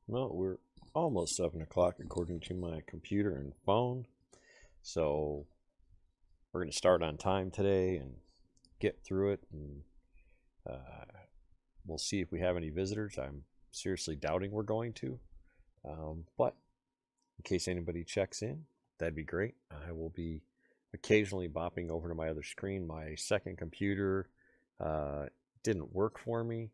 Well, we're almost 7 o'clock according to my computer and phone. So we're going to start on time today and get through it. And uh, we'll see if we have any visitors. I'm seriously doubting we're going to. But in case anybody checks in, that'd be great. I will be occasionally bopping over to my other screen. My second computer uh, didn't work for me.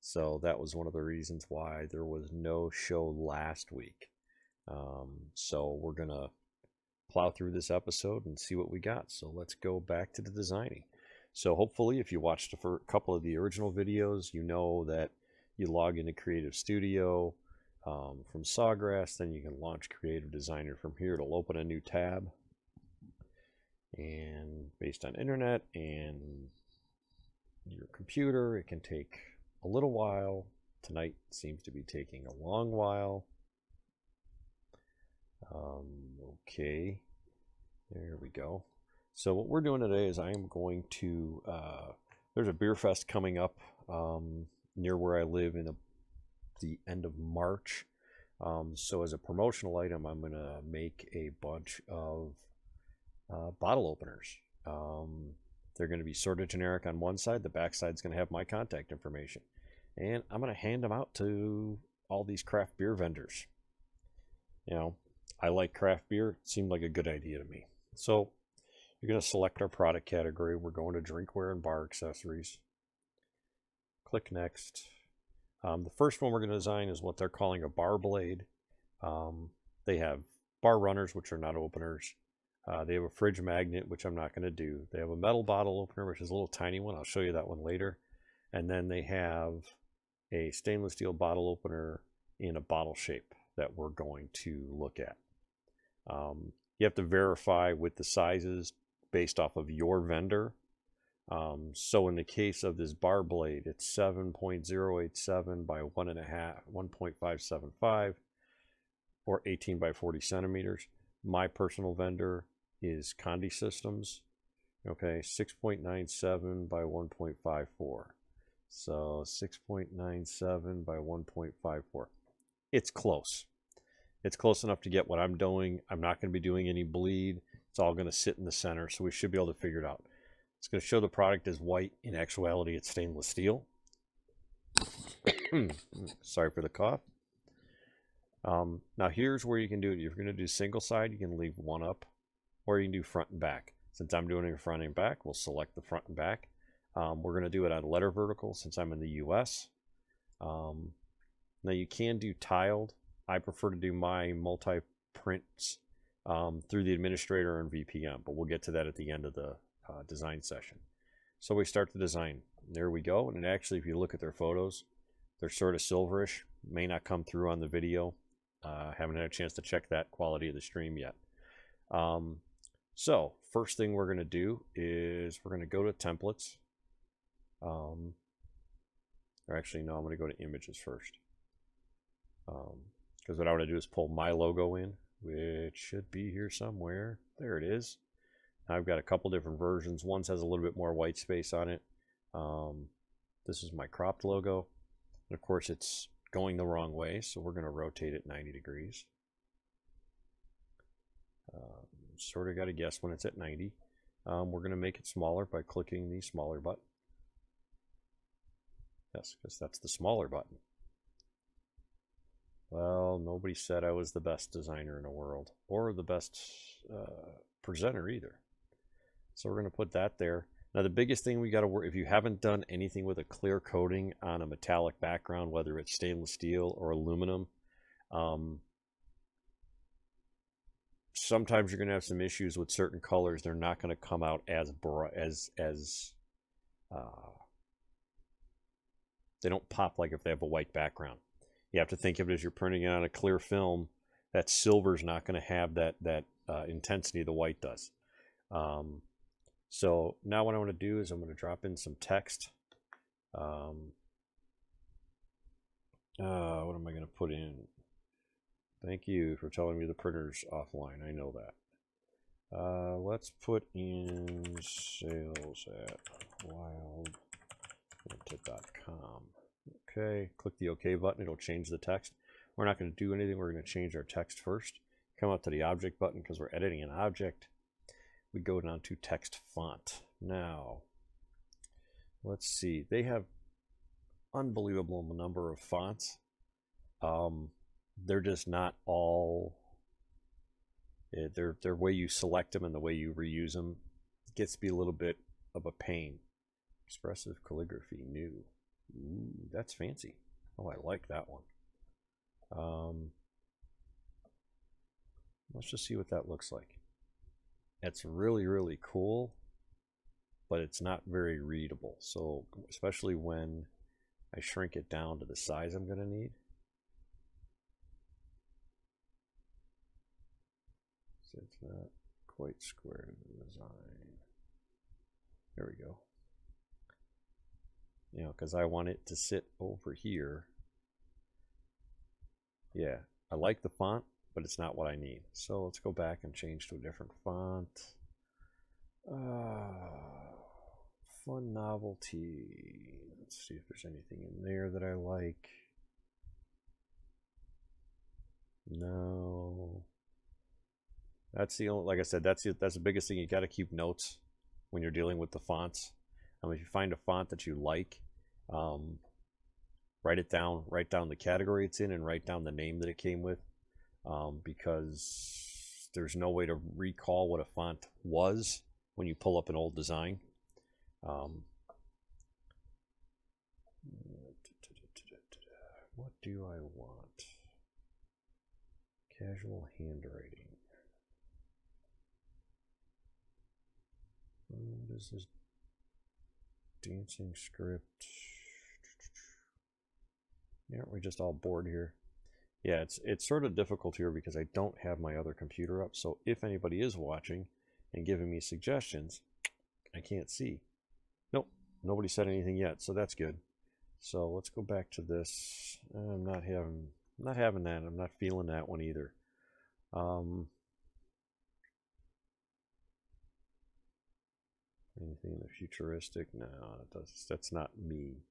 So that was one of the reasons why there was no show last week. So we're going to plow through this episode and see what we got. So let's go back to the designing. So hopefully if you watched a couple of the original videos, you know that you log into Creative Studio from Sawgrass, then you can launch Creative Designer from here. It'll open a new tab. And based on internet and your computer, it can take a little while. Tonight seems to be taking a long while. Okay, there we go. So what we're doing today is I am going to, there's a beer fest coming up near where I live in the end of March. So as a promotional item, I'm going to make a bunch of bottle openers. They're going to be sort of generic on one side. The back side's going to have my contact information. And I'm going to hand them out to all these craft beer vendors. You know, I like craft beer. It seemed like a good idea to me. So you're going to select our product category. We're going to drinkware and bar accessories. Click next. The first one we're going to design is what they're calling a bar blade. They have bar runners, which are not openers. They have a fridge magnet, which I'm not going to do. They have a metal bottle opener, which is a little tiny one. I'll show you that one later. And then they have a stainless steel bottle opener in a bottle shape that we're going to look at. You have to verify with the sizes based off of your vendor. So in the case of this bar blade, it's 7.087 by 1.575 or 18 by 40 centimeters. My personal vendor is Condi Systems. Okay, 6.97 by 1.54. So 6.97 by 1.54. It's close. It's close enough to get what I'm doing. I'm not going to be doing any bleed. It's all going to sit in the center, so we should be able to figure it out. It's going to show the product as white. In actuality, it's stainless steel. Sorry for the cough. Now here's where you can do it. If you're going to do single side, you can leave one up, or you can do front and back. Since I'm doing it front and back, we'll select the front and back. We're going to do it on letter vertical since I'm in the US. Now you can do tiled. I prefer to do my multi-prints through the administrator and VPM, but we'll get to that at the end of the design session. So we start the design. There we go. And actually, if you look at their photos, they're sort of silverish. May not come through on the video. Haven't had a chance to check that quality of the stream yet. So first thing we're going to do is we're going to go to templates. Or actually, no, I'm going to go to images first. Because what I want to do is pull my logo in, which should be here somewhere. There it is. I've got a couple different versions. One has a little bit more white space on it. This is my cropped logo. And of course, it's going the wrong way, so we're going to rotate it 90 degrees. Sort of got to guess when it's at 90. We're going to make it smaller by clicking the smaller button. Yes, because that's the smaller button. Well, nobody said I was the best designer in the world, or the best presenter either. So we're going to put that there. Now the biggest thing we got to work, if you haven't done anything with a clear coating on a metallic background, whether it's stainless steel or aluminum, sometimes you're going to have some issues with certain colors. They're not going to come out as bright, they don't pop like if they have a white background. You have to think of it as you're printing it on a clear film. That silver is not going to have that intensity the white does. So now what I want to do is I'm going to drop in some text. What am I going to put in? Thank you for telling me the printer's offline. I know that. Let's put in sales at wildyenta.com. Okay, click the OK button. It'll change the text. We're not going to do anything. We're going to change our text first. Come up to the object button because we're editing an object. We go down to text font. Now, let's see. They have unbelievable number of fonts. They're just not all. Their way you select them and the way you reuse them gets to be a little bit of a pain. Expressive calligraphy, new. Ooh, that's fancy. Oh, I like that one. Let's just see what that looks like. It's really, really cool, but it's not very readable. So, especially when I shrink it down to the size I'm going to need. So it's not quite square in the design. There we go. You know, because I want it to sit over here. Yeah, I like the font, but it's not what I need. So let's go back and change to a different font. Fun novelty. Let's see if there's anything in there that I like. No. That's the only, like I said, that's the biggest thing. You got to keep notes when you're dealing with the fonts. If you find a font that you like, write it down, write down the category it's in, and write down the name that it came with, because there's no way to recall what a font was when you pull up an old design. What do I want? Casual handwriting. What is this? Dancing script. Aren't we just all bored here? Yeah, it's sort of difficult here because I don't have my other computer up. So if anybody is watching and giving me suggestions, I can't see. Nope, nobody said anything yet, so that's good. So let's go back to this. I'm not having that. I'm not feeling that one either. Anything in the futuristic? No, that's not me.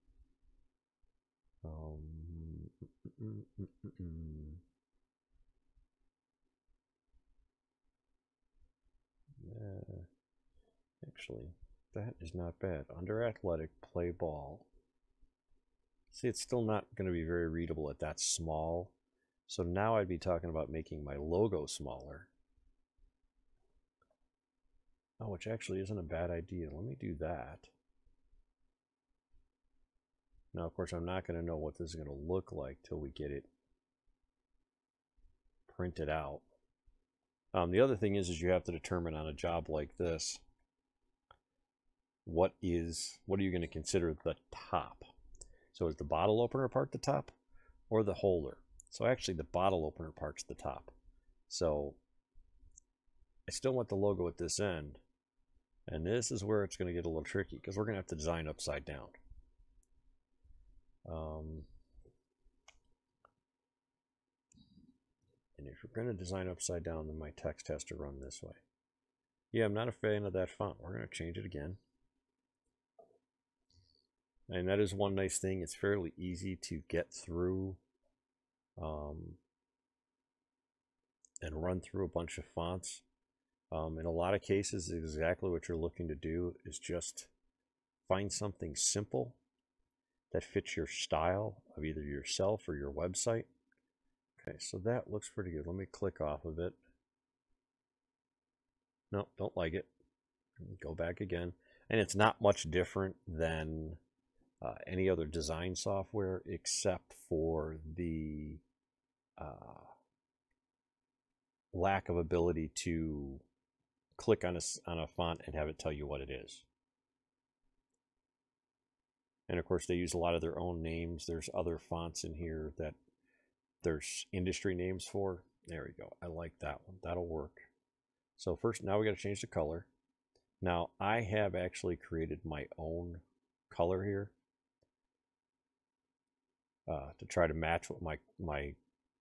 Yeah, actually, that is not bad. Under athletic, play ball. See, it's still not going to be very readable at that small. So now I'd be talking about making my logo smaller. Oh, which actually isn't a bad idea. Let me do that. Now, of course, I'm not going to know what this is going to look like till we get it printed out. The other thing is you have to determine on a job like this, what are you going to consider the top? So is the bottle opener part the top or the holder? So actually the bottle opener part's the top. So I still want the logo at this end. And this is where it's going to get a little tricky because we're going to have to design upside down. And if you're going to design upside down, then my text has to run this way. Yeah, I'm not a fan of that font. We're going to change it again. And that is one nice thing. It's fairly easy to get through and run through a bunch of fonts. In a lot of cases, exactly what you're looking to do is just find something simple that fits your style of either yourself or your website. Okay, so that looks pretty good. Let me click off of it. No, don't like it. Go back again. And it's not much different than any other design software except for the lack of ability to click on a font and have it tell you what it is. And of course, they use a lot of their own names. There's other fonts in here that there's industry names for. There we go. I like that one. That'll work. So first, now we got to change the color. Now, I have actually created my own color here to try to match what my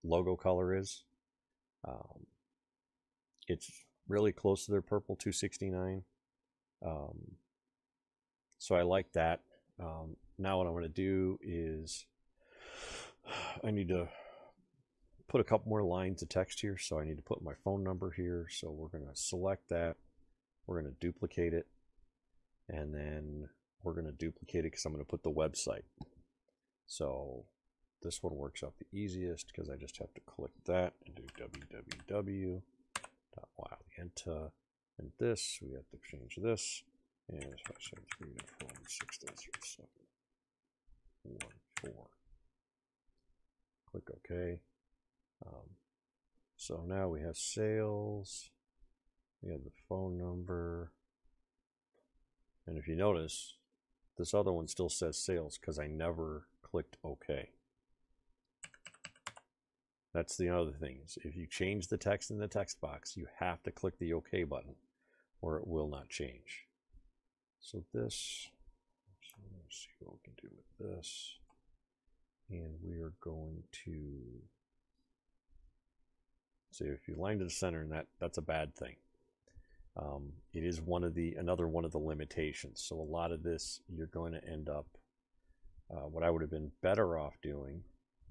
logo color is. It's really close to their purple 269. So I like that. Now what I'm going to do is I need to put a couple more lines of text here, so I need to put my phone number here. So we're going to select that. We're going to duplicate it, and then we're going to duplicate it because I'm going to put the website. So this one works out the easiest because I just have to click that and do www.Yenta. And this, we have to change this. And 573.46714. Click OK. So now we have sales. We have the phone number. And if you notice, this other one still says sales because I never clicked OK. That's the other thing, is if you change the text in the text box, you have to click the OK button or it will not change. So this, let's see what we can do with this. And we are going to, so if you line to the center, and that's a bad thing. It is another one of the limitations. So a lot of this, you're going to end up, what I would have been better off doing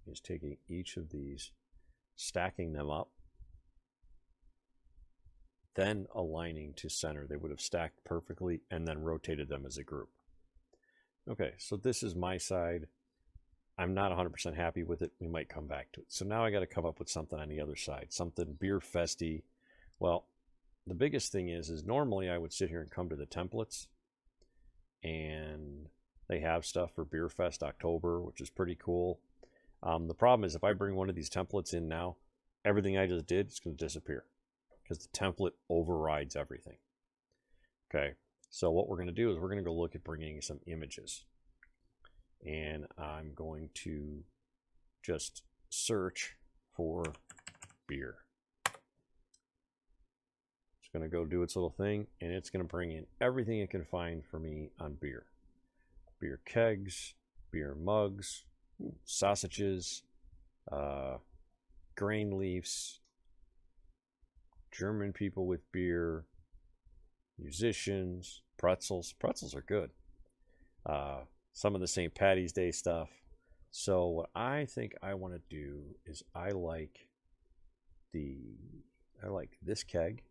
is taking each of these, stacking them up, then aligning to center. They would have stacked perfectly and then rotated them as a group. Okay, so this is my side. I'm not 100% happy with it. We might come back to it. So now I got to come up with something on the other side, something beer festy. Well, the biggest thing is normally I would sit here and come to the templates, and they have stuff for Beer Fest October, which is pretty cool. The problem is if I bring one of these templates in now, everything I just did is going to disappear because the template overrides everything. Okay, so what we're going to do is we're going to go look at bringing some images. And I'm going to just search for beer. It's going to go do its little thing, and it's going to bring in everything it can find for me on beer. Beer kegs, beer mugs, sausages, grain leaves, German people with beer, musicians, pretzels. Pretzels are good. Some of the St. Patty's Day stuff. So what I think I want to do is I like this keg.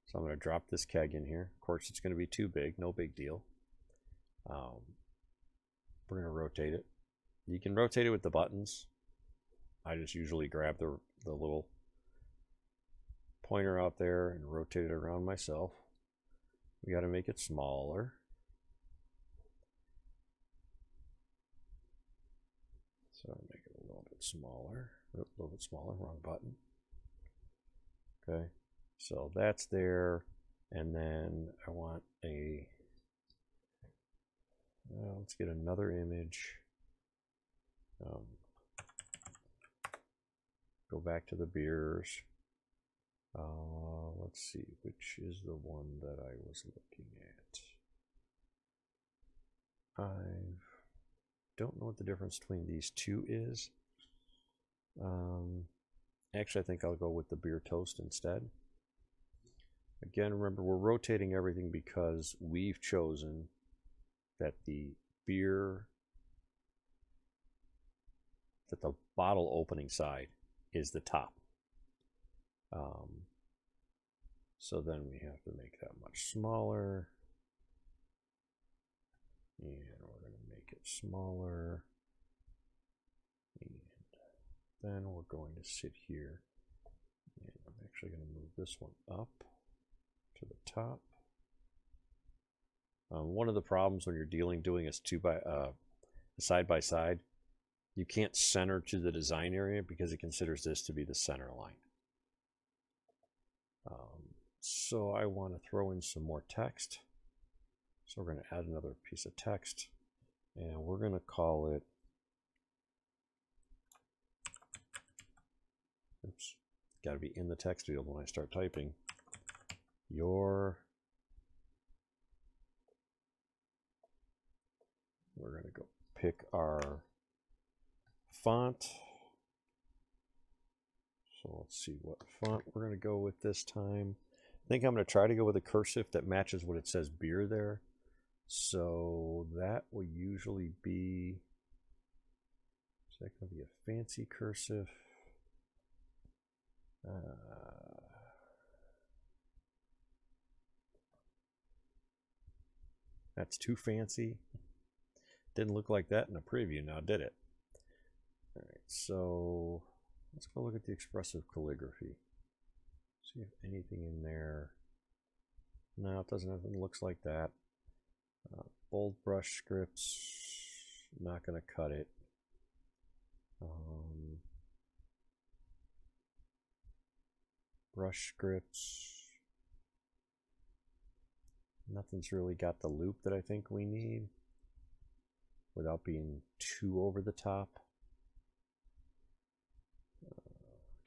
So I'm going to drop this keg in here. Of course, it's going to be too big. No big deal. We're going to rotate it. You can rotate it with the buttons. I just usually grab the little pointer out there and rotate it around myself. We got to make it smaller. So I'll make it a little bit smaller. A little bit smaller, wrong button. Okay, so that's there. And then I want let's get another image. Go back to the beers. Let's see, which is the one that I was looking at. I don't know what the difference between these two is. Actually, I think I'll go with the beer toast instead. Again, remember, we're rotating everything because we've chosen that the bottle opening side is the top. So then we have to make that much smaller. And we're going to make it smaller. And then we're going to sit here. And I'm actually going to move this one up to the top. One of the problems when you're doing a side by side, you can't center to the design area because it considers this to be the center line. So I want to throw in some more text. So we're going to add another piece of text, and we're going to call it, oops, got to be in the text field when I start typing, we're going to go pick our font. So let's see what font we're going to go with this time. I think I'm going to try to go with a cursive that matches what it says beer there. So that will usually be Is that going to be a fancy cursive? That's too fancy. Didn't look like that in the preview now, did it? All right, so let's go look at the expressive calligraphy. See if anything in there. No, it doesn't have anything that looks like that. Bold brush scripts, not going to cut it. Brush scripts. Nothing's really got the loop that I think we need without being too over the top.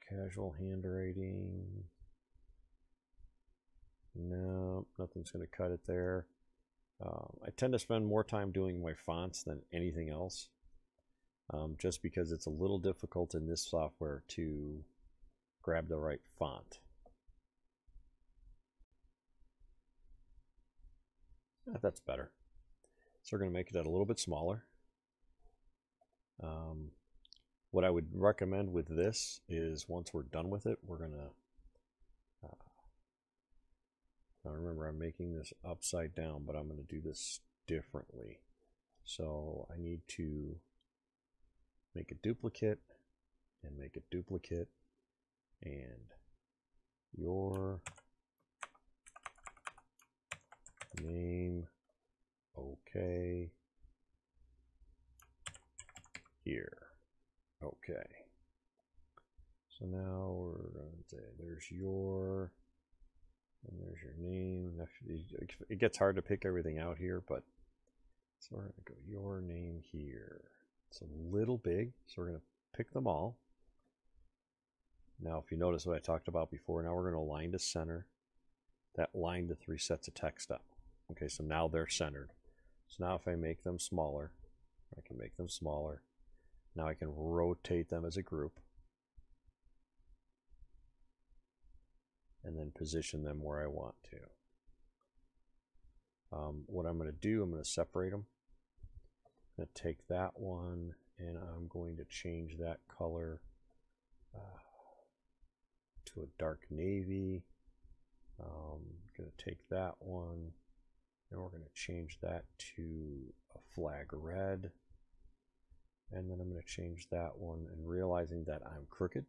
Casual handwriting. No, nothing's going to cut it there. I tend to spend more time doing my fonts than anything else, just because it's a little difficult in this software to grab the right font. That's better. So we're going to make it a little bit smaller. What I would recommend with this is once we're done with it, we're going to now remember, I'm making this upside down, but I'm going to do this differently. So I need to make a duplicate and make a duplicate, and your name, okay, here, okay. So now we're going to say there's your, and there's your name. It gets hard to pick everything out here, but so we're going to go your name here. It's a little big, so we're going to pick them all. Now, if you notice what I talked about before, now we're going to align to center. That lined the 3 sets of text up. Okay, so now they're centered. So now if I make them smaller, I can make them smaller. Now I can rotate them as a group. And then position them where I want to. What I'm going to do, I'm going to separate them. I'm going to take that one and I'm going to change that color to a dark navy. I'm going to take that one and we're going to change that to a flag red. And then I'm going to change that one, and realizing that I'm crooked.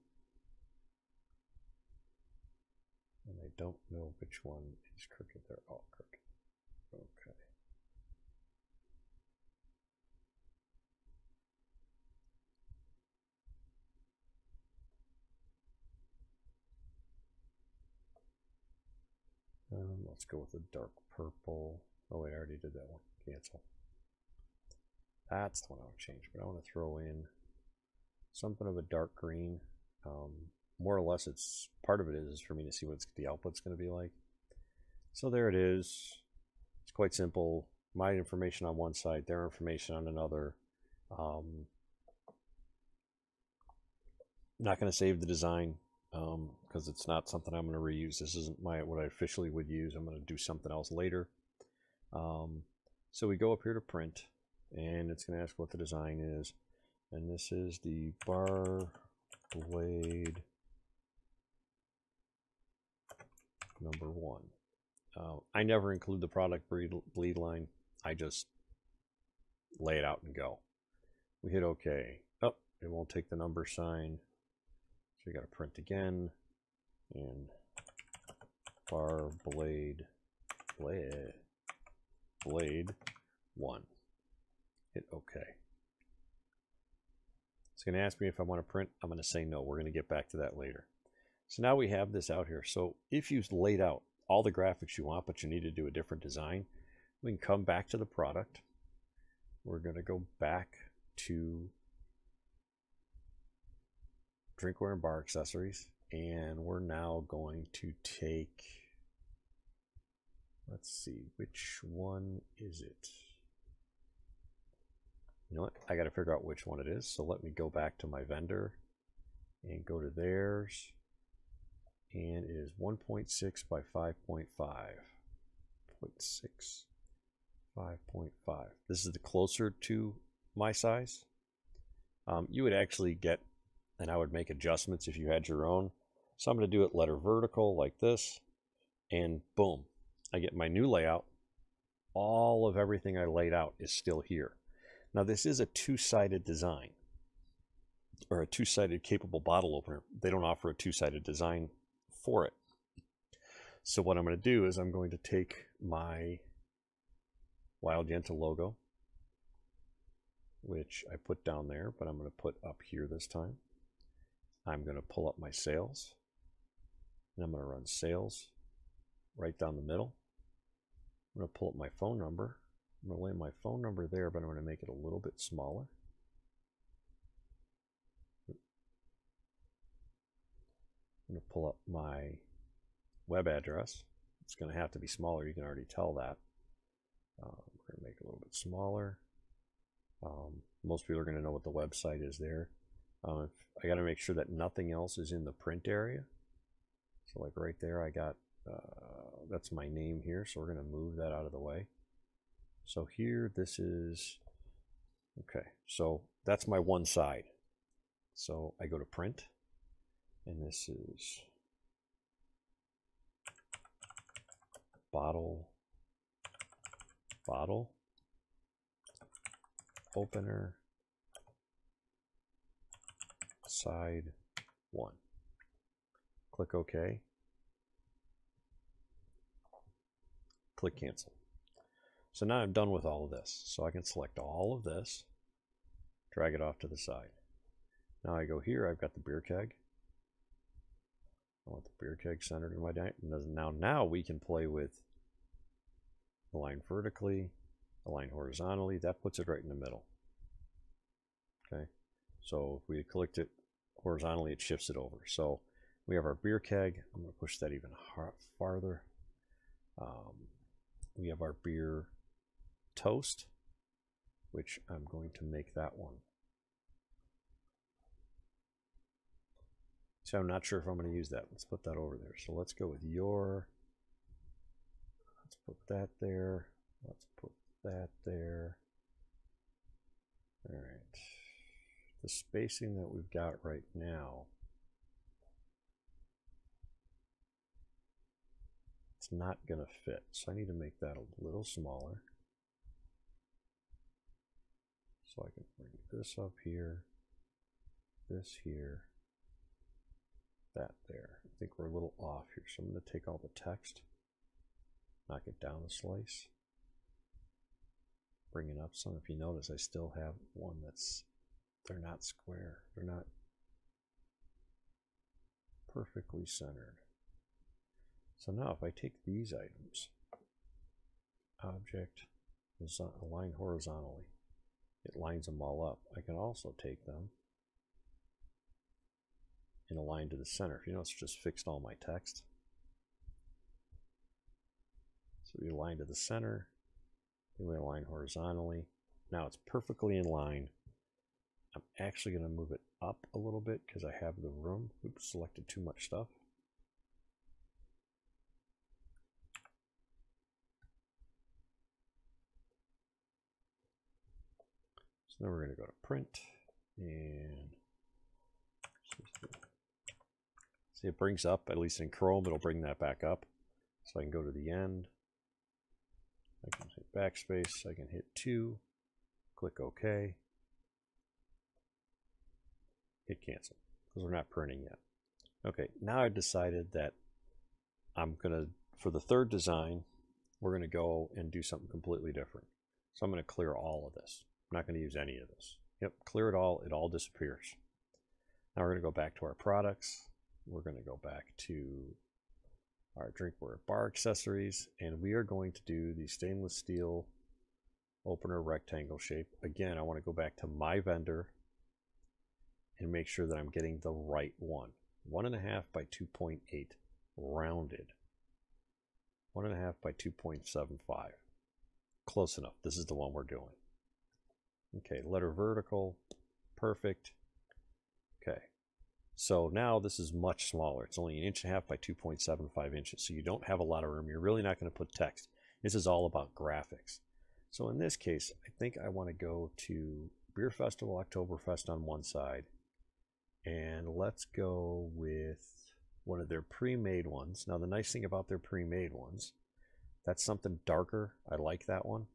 And I don't know which one is crooked. They're all crooked. Okay. Let's go with a dark purple. Oh wait, I already did that one. Cancel. That's the one I would change, but I want to throw in something of a dark green. More or less, it's part of it is for me to see what the output's going to be like. So there it is. It's quite simple. My information on one side, their information on another. Not going to save the design because it's not something I'm going to reuse. This isn't what I officially would use. I'm going to do something else later. So we go up here to print, and it's going to ask what the design is. And this is the bar blade number 1. I never include the product bleed line. I just lay it out and go. We hit OK. Oh, it won't take the number sign. So we got to print again. And bar blade 1. Hit OK. It's going to ask me if I want to print. I'm going to say no. We're going to get back to that later. So now we have this out here. So if you've laid out all the graphics you want, but you need to do a different design, we can come back to the product. We're going to go back to drinkware and bar accessories, and we're now going to take, let's see, which one is it? You know what? I got to figure out which one it is. So let me go back to my vendor and go to theirs. And it is 1.6 by 5.5. 0.6, 5.5. This is the closer to my size. You would actually get, and I would make adjustments if you had your own. So I'm going to do it letter vertical like this, and boom, I get my new layout. All of everything I laid out is still here. Now this is a two-sided design, or a two-sided capable bottle opener. They don't offer a two-sided design for it. So what I'm going to do is I'm going to take my Wild Yenta logo, which I put down there, but I'm going to put up here this time. I'm going to pull up my sales, and I'm going to run sales right down the middle. I'm going to pull up my phone number. I'm going to lay my phone number there, but I'm going to make it a little bit smaller. I'm going to pull up my web address. It's going to have to be smaller. You can already tell that. We're going to make it a little bit smaller. Most people are going to know what the website is there. I got to make sure that nothing else is in the print area. So like right there, I got, that's my name here. So we're going to move that out of the way. So here, this is, okay. So that's my one side. So I go to print, and this is bottle opener side 1. Click OK. Click cancel. So now I'm done with all of this. So I can select all of this, drag it off to the side. Now I go here, I've got the beer keg. I want the beer keg centered in my diamond. Now we can play with align vertically, align horizontally. That puts it right in the middle. Okay, so if we clicked it horizontally, it shifts it over. So we have our beer keg. I'm going to push that even farther. We have our beer toast, which I'm going to make that one. So I'm not sure if I'm going to use that. Let's put that over there. So let's go with your. Let's put that there. Let's put that there. All right. The spacing that we've got right now, it's not going to fit. So I need to make that a little smaller. So I can bring this up here, this here, that there. I think we're a little off here. So I'm going to take all the text, knock it down a slice, bring it up some. If you notice, I still have one that's, they're not square. They're not perfectly centered. So now if I take these items, object, align horizontally, it lines them all up. I can also take them and align to the center. If you notice, it's just fixed all my text. So we align to the center, then we align horizontally. Now it's perfectly in line. I'm actually going to move it up a little bit because I have the room. Oops, selected too much stuff. So then we're going to go to print and see, it brings up, at least in Chrome, it'll bring that back up. So I can go to the end. I can hit backspace. I can hit 2, click OK. Hit cancel because we're not printing yet. Okay, now I've decided that I'm going to, for the third design, we're going to go and do something completely different. So I'm going to clear all of this. I'm not going to use any of this. Yep, clear it all disappears. Now we're going to go back to our products. We're going to go back to our drinkware bar accessories, and we are going to do the stainless steel opener rectangle shape. Again, I want to go back to my vendor and make sure that I'm getting the right one. 1.5 by 2.8 rounded. 1.5 by 2.75. Close enough. This is the one we're doing. Okay, letter vertical. Perfect. Okay. So now this is much smaller. It's only 1.5 by 2.75 inches. So you don't have a lot of room. You're really not going to put text. This is all about graphics. So in this case, I think I want to go to Beer Festival, Oktoberfest on one side. And let's go with one of their pre-made ones. Now, the nice thing about their pre-made ones, that's something darker. I like that one.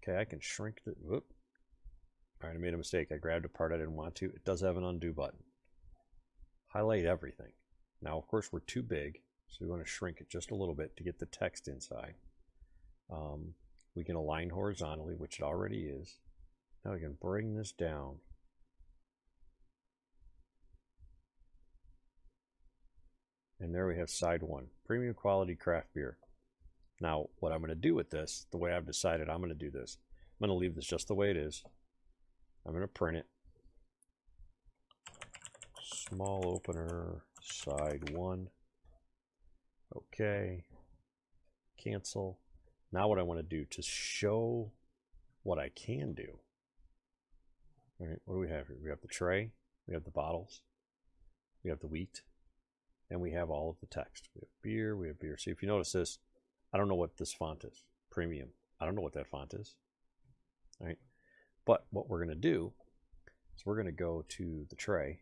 Okay, I can shrink the... Whoop. All right, I made a mistake. I grabbed a part I didn't want to. It does have an undo button. Highlight everything. Now, of course, we're too big, so we want to shrink it just a little bit to get the text inside. We can align horizontally, which it already is. Now we can bring this down. And there we have side one, premium quality craft beer. Now, what I'm going to do with this, the way I've decided I'm going to do this, I'm going to leave this just the way it is. I'm going to print it. Small opener, side one. Okay. Cancel. Now what I want to do to show what I can do. All right, what do we have here? We have the tray, we have the bottles, we have the wheat, and we have all of the text. We have beer. See, if you notice this, I don't know what this font is. Premium. I don't know what that font is. All right. But what we're going to do is we're going to go to the tray,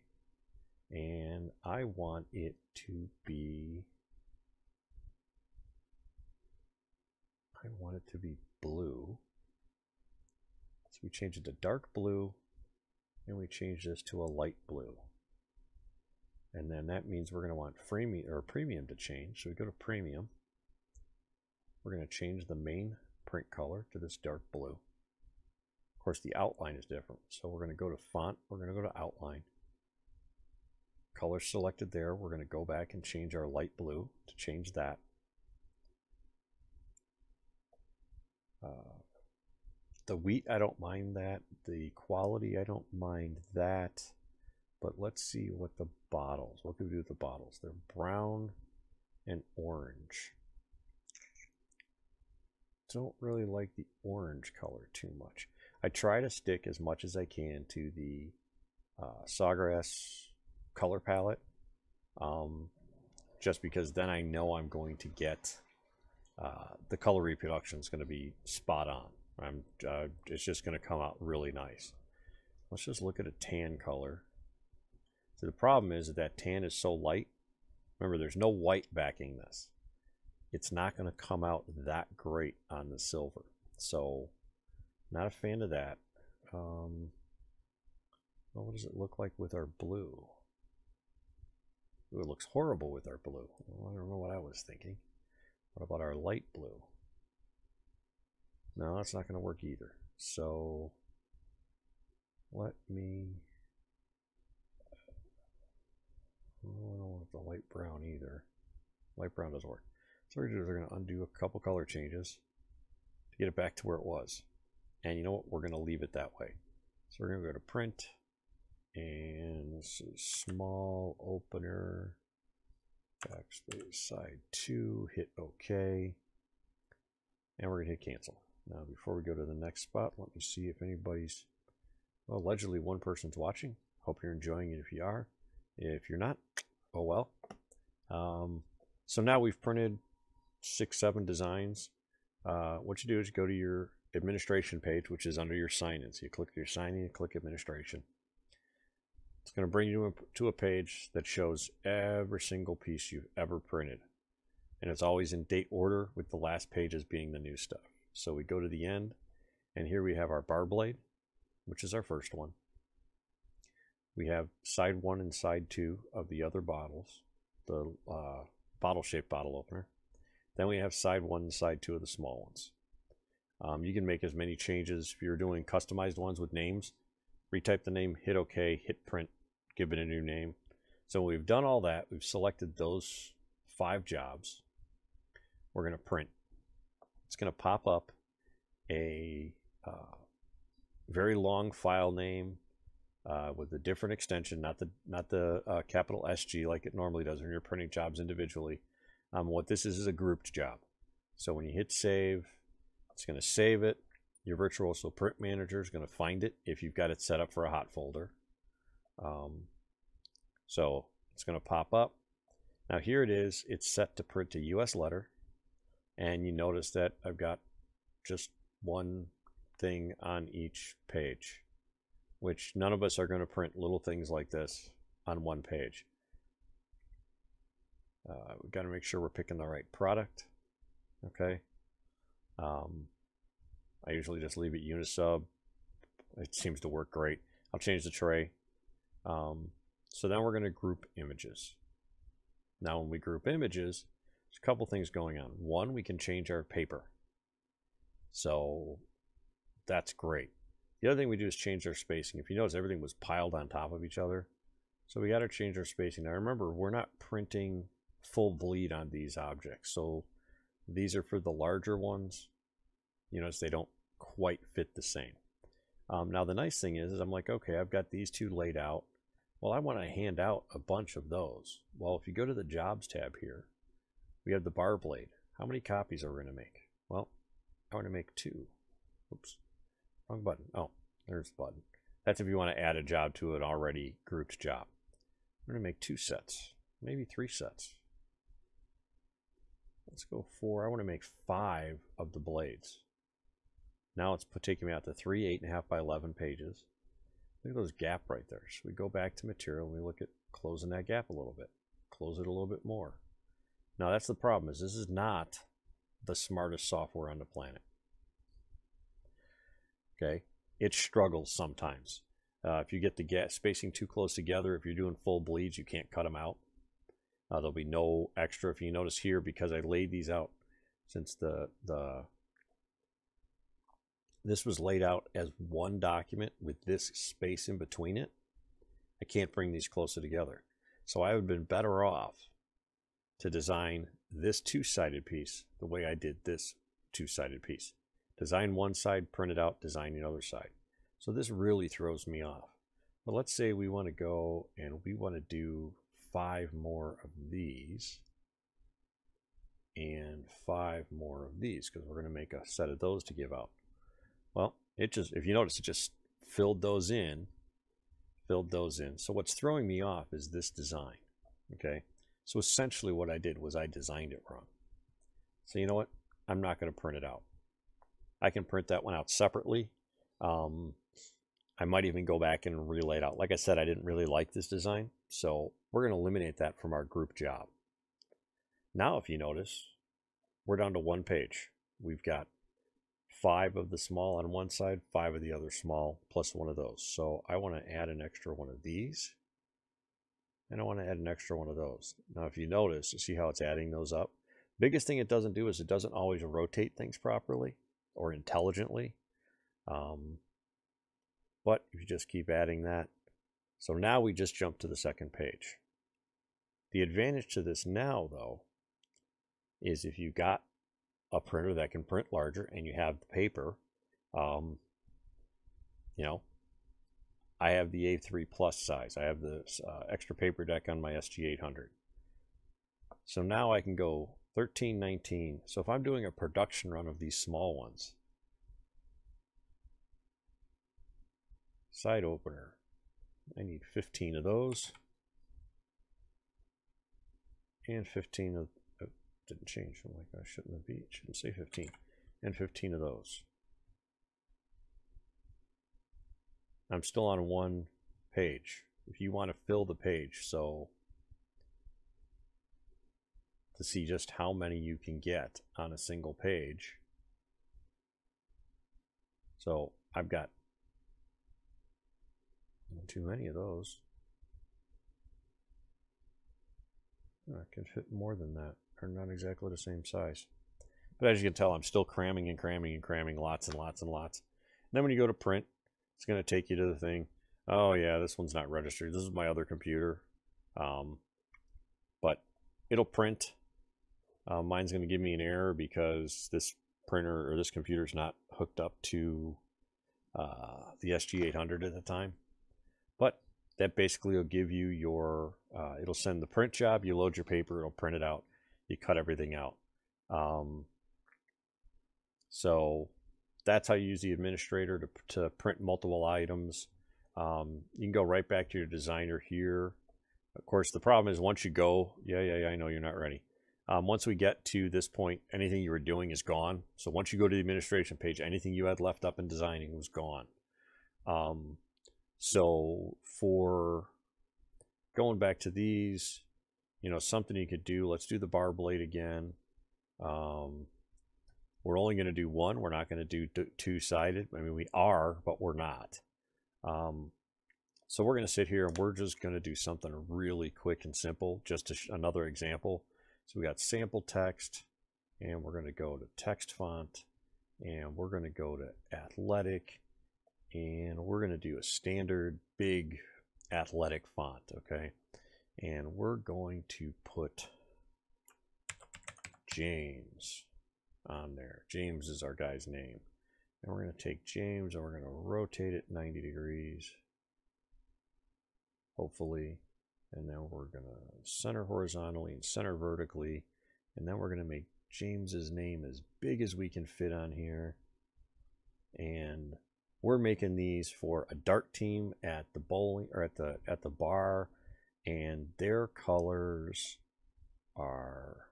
and I want it to be... I want it to be blue. So we change it to dark blue, and we change this to a light blue. And then that means we're going to want premium to change. So we go to premium. We're going to change the main print color to this dark blue. Of course, the outline is different. So we're going to go to font. We're going to go to outline. Color selected there. We're going to go back and change our light blue to change that. The wheat, I don't mind that. The quality, I don't mind that. But let's see what the bottles, what can we do with the bottles? They're brown and orange. Don't really like the orange color too much. I try to stick as much as I can to the Sawgrass color palette, just because then I know I'm going to get the color reproduction is going to be spot on. It's just going to come out really nice. Let's just look at a tan color. So the problem is that tan is so light. Remember, there's no white backing this. It's not going to come out that great on the silver. So, not a fan of that. Well, what does it look like with our blue? Ooh, it looks horrible with our blue. Well, I don't know what I was thinking. What about our light blue? No, that's not going to work either. So, let me... Oh, I don't want the light brown either. Light brown doesn't work. So what we're going to do is we're going to undo a couple color changes to get it back to where it was. And you know what? We're going to leave it that way. So we're going to go to print, and this is small opener, backspace side 2, hit OK, and we're going to hit cancel. Now before we go to the next spot, let me see if anybody's, well, allegedly one person's watching. Hope you're enjoying it if you are. If you're not, oh well. So now we've printed 6-7 designs. What you do is you go to your administration page, which is under your sign-in. So you click your sign-in, click administration. It's going to bring you to a page that shows every single piece you've ever printed. And it's always in date order, with the last pages being the new stuff. So we go to the end, and here we have our bar blade, which is our first one. We have side 1 and side 2 of the other bottles, the bottle-shaped bottle opener. Then we have side 1 and side 2 of the small ones. You can make as many changes if you're doing customized ones with names. Retype the name, hit OK, hit print, give it a new name. So we've done all that. We've selected those 5 jobs. We're going to print. It's going to pop up a very long file name with a different extension, not the capital SG like it normally does when you're printing jobs individually. What this is a grouped job. So when you hit save, it's going to save it. Your Virtuoso Print Manager is going to find it if you've got it set up for a hot folder. So it's going to pop up. Now here it is. It's set to print a US letter. And you notice that I've got just one thing on each page. which none of us are going to print little things like this on one page. We've got to make sure we're picking the right product. Okay. I usually just leave it unisub. It seems to work great. I'll change the tray. So now we're going to group images. Now when we group images, there's a couple things going on. One, we can change our paper. So that's great. The other thing we do is change our spacing. If you notice, everything was piled on top of each other. So we got to change our spacing. Now remember, we're not printing full bleed on these objects. So these are for the larger ones. You notice they don't quite fit the same. Now the nice thing is I'm like, okay, I've got these two laid out. Well, I want to hand out a bunch of those. Well, if you go to the Jobs tab here, we have the bar blade. How many copies are we going to make? Well, I want to make 2. Oops, wrong button. Oh, there's the button. That's if you want to add a job to an already grouped job. I'm going to make 2 sets, maybe 3 sets. Let's go 4. I want to make 5 of the blades. Now it's taking me out to 3 8.5 by 11 pages. Look at those gap right there. So we go back to material and we look at closing that gap a little bit. Close it a little bit more. Now that's the problem, is this is not the smartest software on the planet. Okay, it struggles sometimes. If you get the gap spacing too close together, if you're doing full bleeds, you can't cut them out. There'll be no extra. If you notice here, because I laid these out, since this was laid out as one document with this space in between it, I can't bring these closer together. So I would have been better off to design this 2-sided piece the way I did this 2-sided piece. Design one side, print it out, design the other side. So this really throws me off. But let's say we want to go and we want to do 5 more of these and 5 more of these, because we're going to make a set of those to give out. Well, it just, if you notice, it just filled those in. So what's throwing me off is this design. Okay, so essentially what I did was I designed it wrong. So you know what? I'm not going to print it out. I can print that one out separately. I might even go back and relay it out. Like I said, I didn't really like this design, so we're going to eliminate that from our group job. Now, if you notice, we're down to 1 page. We've got 5 of the small on one side, 5 of the other small, plus 1 of those. So I want to add an extra one of these, and I want to add an extra one of those. Now, if you notice, you see how it's adding those up? Biggest thing it doesn't do is it doesn't always rotate things properly or intelligently. But if you just keep adding that. So now we just jump to the 2nd page. The advantage to this now, though, is if you got a printer that can print larger and you have the paper, you know, I have the A3 plus size. I have the extra paper deck on my SG800. So now I can go 1319. So if I'm doing a production run of these small ones, side opener, I need 15 of those, and 15 of, oh, didn't change, I'm like, I shouldn't say 15, and 15 of those. I'm still on 1 page. If you want to fill the page, so to see just how many you can get on a single page. So I've got too many of those. I can fit more than that. They're not exactly the same size. But as you can tell, I'm still cramming and cramming and cramming lots and lots and lots. And then when you go to print, it's going to take you to the thing. Oh yeah, this one's not registered. This is my other computer. But it'll print. Mine's going to give me an error because this printer or this computer is not hooked up to the SG800 at the time. But that basically will give you your, it'll send the print job, you load your paper, it'll print it out, you cut everything out. So that's how you use the administrator to print multiple items. You can go right back to your designer here. Of course, the problem is once you go, yeah, I know you're not ready. Once we get to this point, anything you were doing is gone. So once you go to the administration page, anything you had left up in designing was gone. So for going back to these, you know, something you could do, let's do the bar blade again. We're only going to do one. We're not going to do two-sided. I mean, we are, but we're not. So we're going to sit here and we're just going to do something really quick and simple, just another example. So we got sample text, and we're going to go to text font, and we're going to go to athletic, and we're going to do a standard big athletic font, okay? And we're going to put James on there. James is our guy's name. And we're going to take James and we're going to rotate it 90 degrees, hopefully. And then we're going to center horizontally and center vertically. And then we're going to make James's name as big as we can fit on here. And we're making these for a dart team at the bowling or at the bar, and their colors are,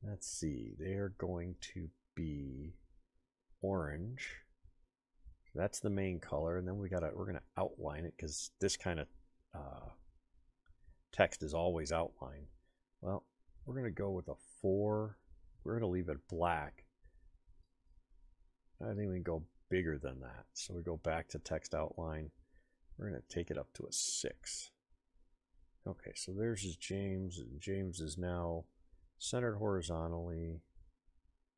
let's see, they're going to be orange. That's the main color, and then we're gonna outline it because this kind of text is always outlined. Well, we're gonna go with a 4. We're gonna leave it black. I think we can go bigger than that. So we go back to text outline. We're going to take it up to a 6. Okay, so there's his James, and James is now centered horizontally,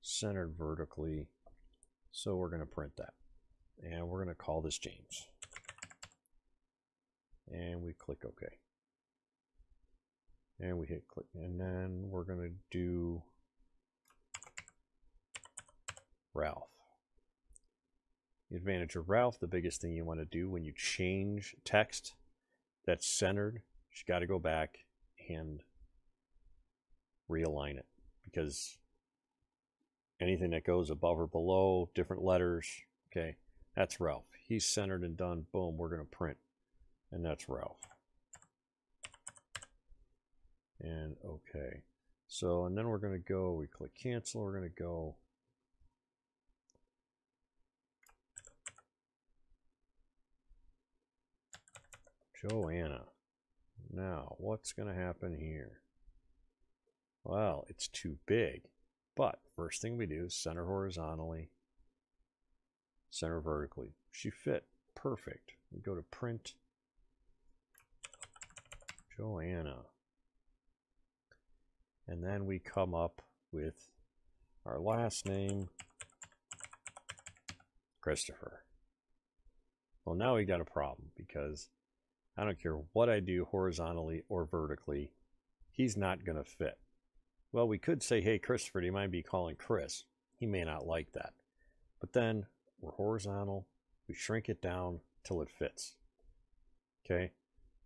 centered vertically. So we're going to print that. And we're going to call this James. And we click OK. And we hit click. And then we're going to do Ralph. The advantage of Ralph, the biggest thing you want to do when you change text that's centered, you got to go back and realign it, because anything that goes above or below, different letters, okay, that's Ralph. He's centered and done. Boom, we're going to print, and that's Ralph. And okay. So, and then we're going to go, we click cancel, we're going to go Joanna. Now, what's going to happen here? Well, it's too big. But first thing we do is center horizontally, center vertically. She fit perfect. We go to print Joanna. And then we come up with our last name, Christopher. Well, now we got a problem, because I don't care what I do horizontally or vertically, he's not going to fit. Well, we could say, hey, Christopher, do you mind be calling Chris? He may not like that. But then we're horizontal. We shrink it down till it fits. Okay.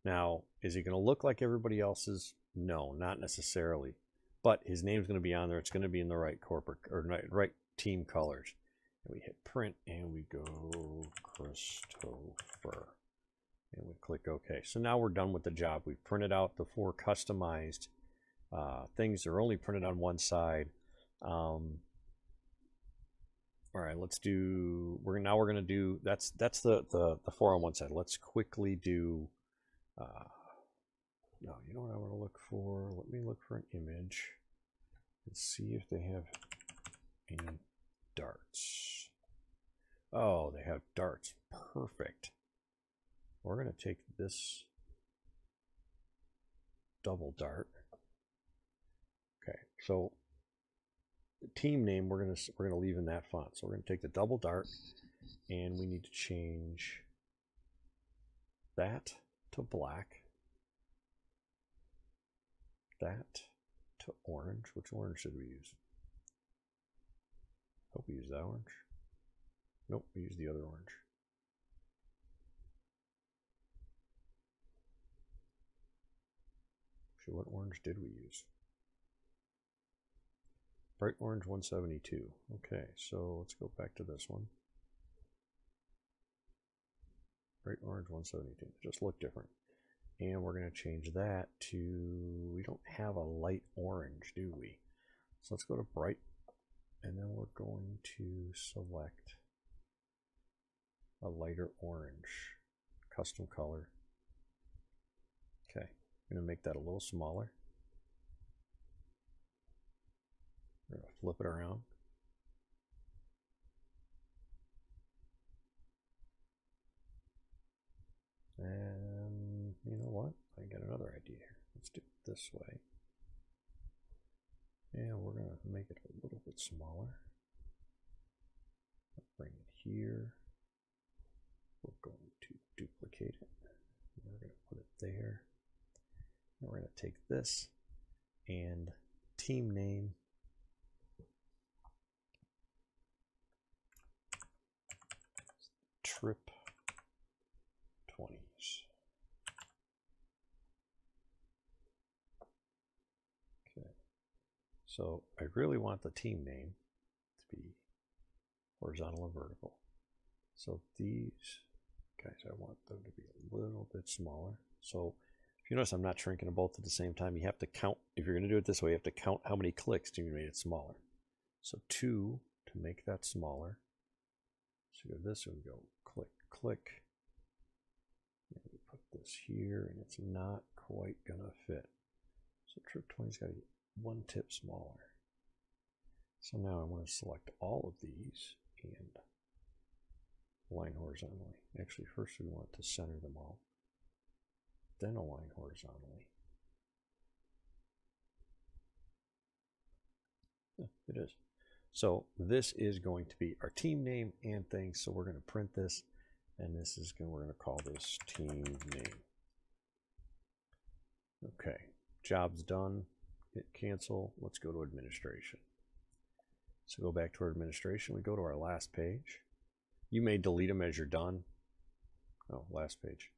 Now, is he going to look like everybody else's? No, not necessarily. But his name's going to be on there. It's going to be in the right corporate or right team colors. And we hit print and we go Christopher. And we click OK. So now we're done with the job. We've printed out the 4 customized things. They're only printed on one side. All right, let's do. We're going to do. That's the 4 on one side. Let's quickly do. No, you know what I want to look for? Let me look for an image and see if they have any darts. Oh, they have darts. Perfect. We're going to take this double dart. Okay, so the team name we're gonna leave in that font. So we're gonna take the double dart, and we need to change that to black, that to orange. Which orange should we use? Hope we use that orange. Nope, we use the other orange. So what orange did we use? Bright orange 172. Okay, so let's go back to this one. Bright orange 172. Just look different. And we're going to change that to, we don't have a light orange, do we? So let's go to bright, and then we're going to select a lighter orange, custom color. Okay, I'm going to make that a little smaller. We're going to flip it around. And you know what? I got another idea here. Let's do it this way. And we're going to make it a little bit smaller. Bring it here. We're going to duplicate it. We're going to put it there. And we're going to take this and team name. Trip 20s. Okay. So I really want the team name to be horizontal and vertical. So these guys, I want them to be a little bit smaller. So if you notice, I'm not shrinking them both at the same time. You have to count, if you're going to do it this way, you have to count how many clicks to make it smaller. So 2 to make that smaller. So go this and go click, click. And we put this here, and it's not quite going to fit. So trip 20's got to be 1 tip smaller. So now I want to select all of these and align horizontally. Actually, first we want to center them all, then align horizontally. Yeah, it is. So this is going to be our team name and things. So we're going to print this, and this is we're going to call this team name. Okay, job's done. Hit cancel. Let's go to administration. So go back to our administration. We go to our last page. You may delete them as you're done. Oh, last page,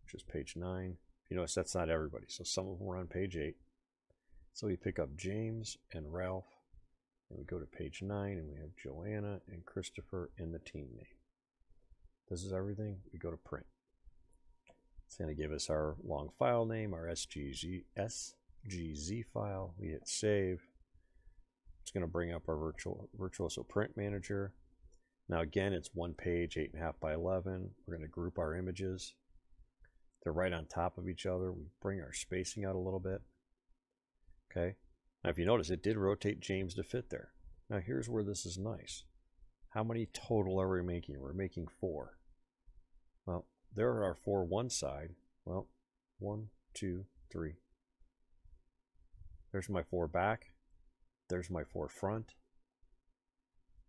which is page 9. You notice that's not everybody. So some of them are on page 8. So we pick up James and Ralph, and we go to page 9, and we have Joanna and Christopher in the team name. This is everything. We go to print. It's going to give us our long file name, our SGZ file. We hit save. It's going to bring up our Virtuoso Print Manager. Now again, it's one page, 8.5 by 11. We're going to group our images. They're right on top of each other. We bring our spacing out a little bit. Okay. Now if you notice, it did rotate James to fit there. Now here's where this is nice. How many total are we making? We're making 4. Well, there are our 4 one side. Well, 1, 2, 3. There's my 4 back. There's my 4 front.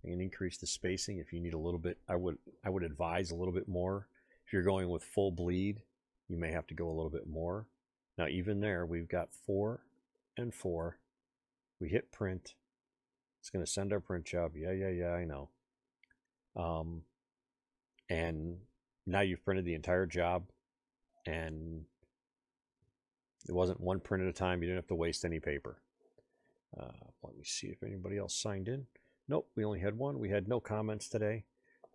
I can increase the spacing if you need a little bit. I would advise a little bit more. If you're going with full bleed, you may have to go a little bit more. Now even there, we've got 4 and 4. We hit print. It's going to send our print job. Yeah, I know. And now you've printed the entire job, and it wasn't one print at a time. You didn't have to waste any paper. Let me see if anybody else signed in. Nope, we only had one. We had no comments today.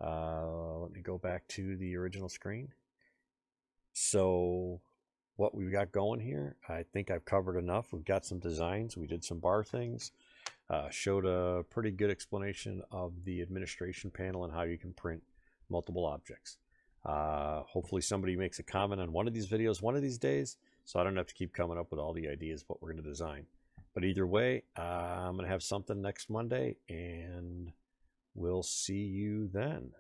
Let me go back to the original screen. So what we've got going here, I think I've covered enough. We've got some designs. We did some bar things. Showed a pretty good explanation of the administration panel and how you can print multiple objects. Hopefully somebody makes a comment on one of these videos one of these days, so I don't have to keep coming up with all the ideas of what we're going to design. But either way, I'm going to have something next Monday, and we'll see you then.